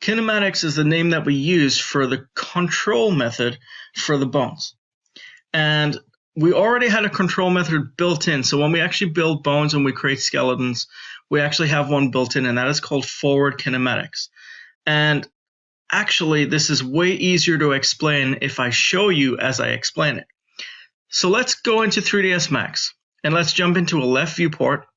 Kinematics is the name that we use for the control method for the bones. And we already had a control method built in. So when we actually build bones and we create skeletons, we actually have one built in, and that is called forward kinematics. And actually, this is way easier to explain if I show you as I explain it. So let's go into 3ds Max, and let's jump into a left viewport,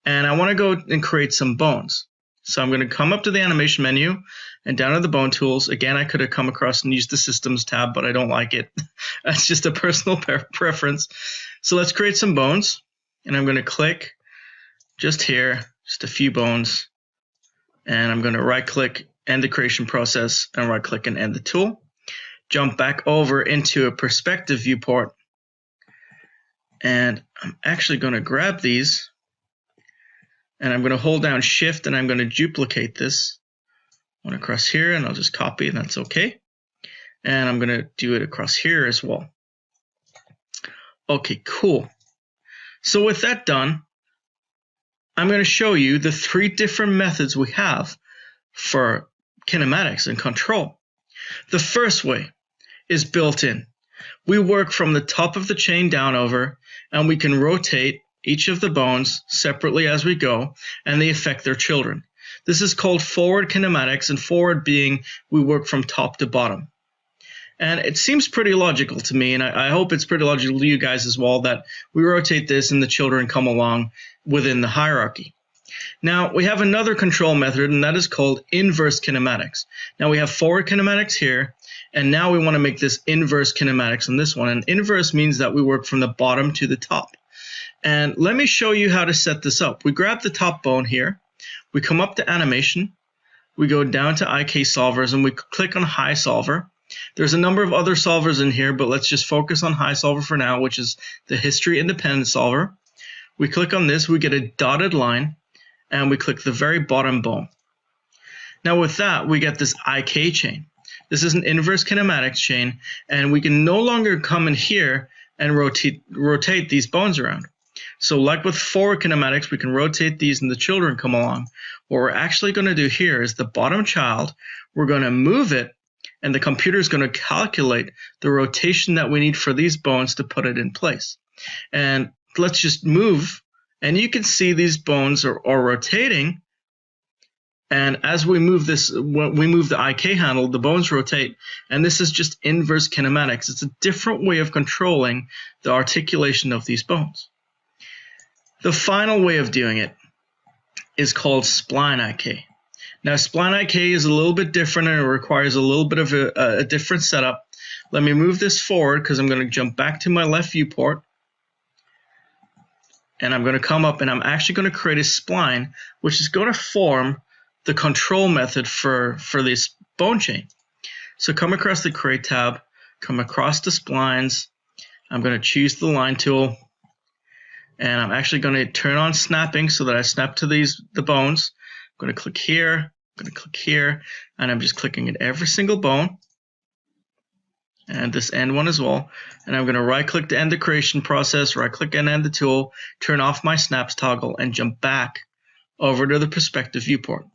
and I want to go and create some bones. So I'm going to come up to the animation menu and down to the bone tools. Again, I could have come across and used the systems tab, but I don't like it. That's just a personal preference. So let's create some bones, and I'm going to click just here, just a few bones, and I'm going to right click, end the creation process, and right click and end the tool. Jump back over into a perspective viewport, and I'm actually going to grab these, and I'm going to hold down shift, and I'm going to duplicate this one across here, and I'll just copy, and that's okay. And I'm going to do it across here as well. Okay, cool. So with that done, I'm going to show you the 3 different methods we have for kinematics and control. The first way is built in. We work from the top of the chain down over, and we can rotate each of the bones separately as we go, and they affect their children. This is called forward kinematics, and forward being we work from top to bottom. And it seems pretty logical to me, and I hope it's pretty logical to you guys as well, that we rotate this and the children come along within the hierarchy. Now, we have another control method, and that is called inverse kinematics. Now, we have forward kinematics here, and now we want to make this inverse kinematics on this one. And inverse means that we work from the bottom to the top. And let me show you how to set this up. We grab the top bone here, we come up to animation, we go down to IK solvers, and we click on high solver. There's a number of other solvers in here, but let's just focus on high solver for now, which is the history independent solver. We click on this, we get a dotted line, and we click the very bottom bone. Now with that, we get this IK chain. This is an inverse kinematics chain, and we can no longer come in here and rotate these bones around. So like with forward kinematics, we can rotate these and the children come along. What we're actually going to do here is the bottom child, we're going to move it, and the computer is going to calculate the rotation that we need for these bones to put it in place. And let's just move, and you can see these bones are rotating. And as we move this, when we move the IK handle, the bones rotate, and this is just inverse kinematics. It's a different way of controlling the articulation of these bones. The final way of doing it is called spline IK. Now, spline IK is a little bit different, and it requires a little bit of a different setup. Let me move this forward because I'm going to jump back to my left viewport, and I'm going to come up, and I'm actually going to create a spline, which is going to form the control method for this bone chain. So come across the create tab, come across the splines. I'm going to choose the line tool, and I'm actually going to turn on snapping so that I snap to the bones. I'm going to click here, I'm going to click here, and I'm just clicking at every single bone, and this end one as well. And I'm going to right click to end the creation process, right click and end the tool, turn off my snaps toggle, and jump back over to the perspective viewport.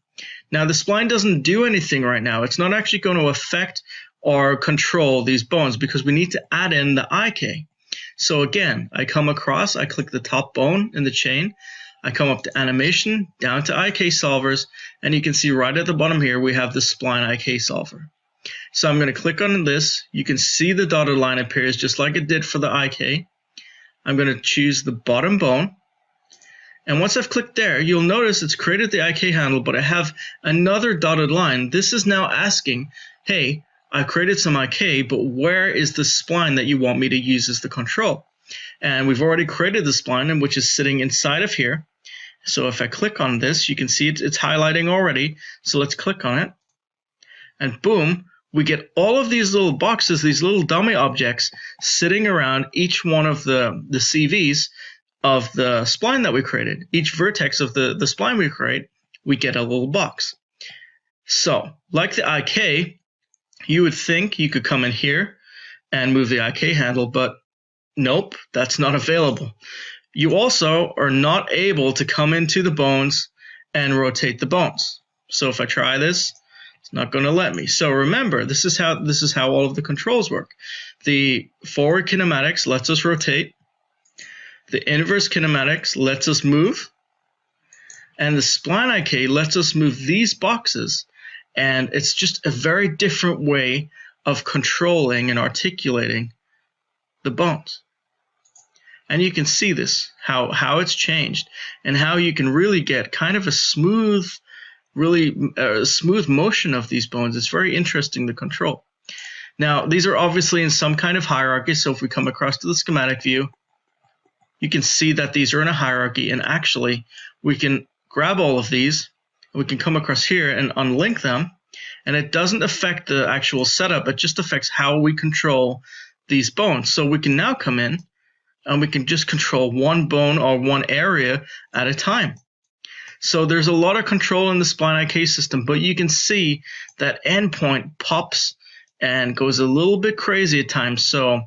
Now the spline doesn't do anything right now. It's not actually going to affect or control these bones because we need to add in the IK. So again, I come across, I click the top bone in the chain, I come up to animation, down to IK solvers, and you can see right at the bottom here we have the spline IK solver. So I'm going to click on this. You can see the dotted line appears just like it did for the IK. I'm going to choose the bottom bone. And once I've clicked there, you'll notice it's created the IK handle, but I have another dotted line. This is now asking, hey, I created some IK, but where is the spline that you want me to use as the control? And we've already created the spline, which is sitting inside of here. So if I click on this, you can see it's highlighting already. So let's click on it. And boom, we get all of these little boxes, these little dummy objects sitting around each one of the CVs of the spline that we created. Each vertex of the spline we create, we get a little box. So, like the IK, you would think you could come in here and move the IK handle, but nope, that's not available. You also are not able to come into the bones and rotate the bones. So if I try this, let's It's not going to let me. So remember, this is how all of the controls work. The forward kinematics lets us rotate. The inverse kinematics lets us move. And the spline IK lets us move these boxes. And it's just a very different way of controlling and articulating the bones. And you can see this, how it's changed, and how you can really get kind of a smooth, smooth motion of these bones. It's very interesting to control. Now, these are obviously in some kind of hierarchy. So if we come across to the schematic view, you can see that these are in a hierarchy. And actually, we can grab all of these. We can come across here and unlink them. And it doesn't affect the actual setup. It just affects how we control these bones. So we can now come in and we can just control one bone or one area at a time. So there's a lot of control in the spline IK system, but you can see that endpoint pops and goes a little bit crazy at times. So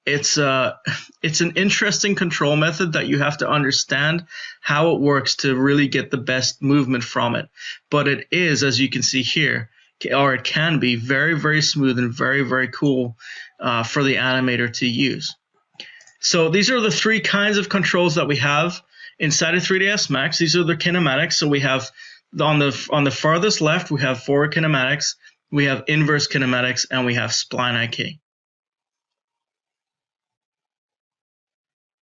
it's an interesting control method that you have to understand how it works to really get the best movement from it. But it is, as you can see here, or it can be very, very smooth and very, very cool for the animator to use. So these are the three kinds of controls that we have inside of 3ds Max. These are the kinematics. So we have on the farthest left, we have forward kinematics, we have inverse kinematics, and we have spline IK.